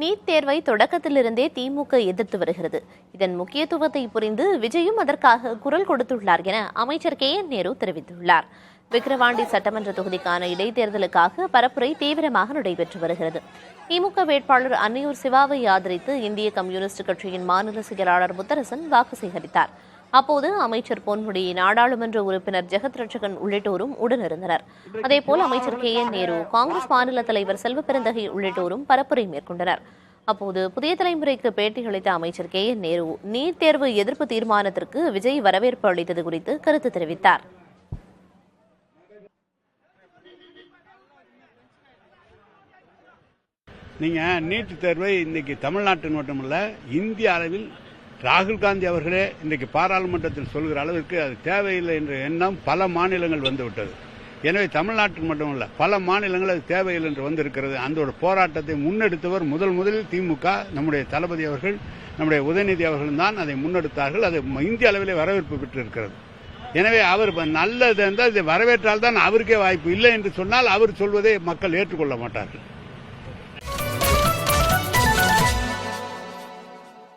NEET தேர்வை தொடக்கத்திலிருந்தே திமுக எதிர்த்து வருகிறது. இதன் முக்கியத்துவத்தை புரிந்து விஜயும் அதற்காக குரல் கொடுத்துள்ளார் என அமைச்சர் KN நேரு தெரிவித்துள்ளார். விக்கிரவாண்டி சட்டமன்ற தொகுதிக்கான இடைத்தேர்தலுக்காக பரப்புரை தீவிரமாக நடைபெற்று வருகிறது. திமுக வேட்பாளர் அன்னியூர் சிவாவை ஆதரித்து இந்திய கம்யூனிஸ்ட் கட்சியின் மாநில செயலாளர் முத்தரசன் வாக்கு சேகரித்தார். அப்போது அமைச்சர் பொன்முடி, நாடாளுமன்ற உறுப்பினர் ஜெகத் ரட்சகன் உள்ளிட்டோரும் உடனிருந்தனர். அதேபோல் அமைச்சர் KN நேரு, காங்கிரஸ் மாநில தலைவர் செல்வப்பெருந்தகை உள்ளிட்டோரும் பரப்புரை மேற்கொண்டனர். அப்போது புதிய தலைமுறைக்கு பேட்டியளித்த அமைச்சர் KN நேரு நீட் தேர்வு எதிர்ப்பு தீர்மானத்திற்கு விஜய் வரவேற்பு அளித்தது குறித்து கருத்து தெரிவித்தார். நீங்க நீட் தேர்வை இன்னைக்கு தமிழ்நாட்டில் மட்டுமல்ல இந்திய அளவில் ராகுல் காந்தி அவர்களே இன்றைக்கு பாராளுமன்றத்தில் சொல்கிற அளவிற்கு அது தேவையில்லை என்ற எண்ணம் பல மாநிலங்கள் வந்துவிட்டது. எனவே தமிழ்நாட்டில் மட்டுமல்ல பல மாநிலங்கள் அது தேவையில்லை என்று வந்திருக்கிறது. அந்த போராட்டத்தை முன்னெடுத்தவர் முதலில் திமுக, நம்முடைய தளபதி அவர்கள், நம்முடைய உதயநிதி அவர்கள் தான் அதை முன்னெடுத்தார்கள். அது இந்திய அளவிலே வரவேற்பு பெற்றிருக்கிறது. எனவே அவர் நல்லது என்றால் இதை வரவேற்றால் தான் அவருக்கே வாய்ப்பு, இல்லை என்று சொன்னால் அவர் சொல்வதை மக்கள் ஏற்றுக்கொள்ள மாட்டார்கள்.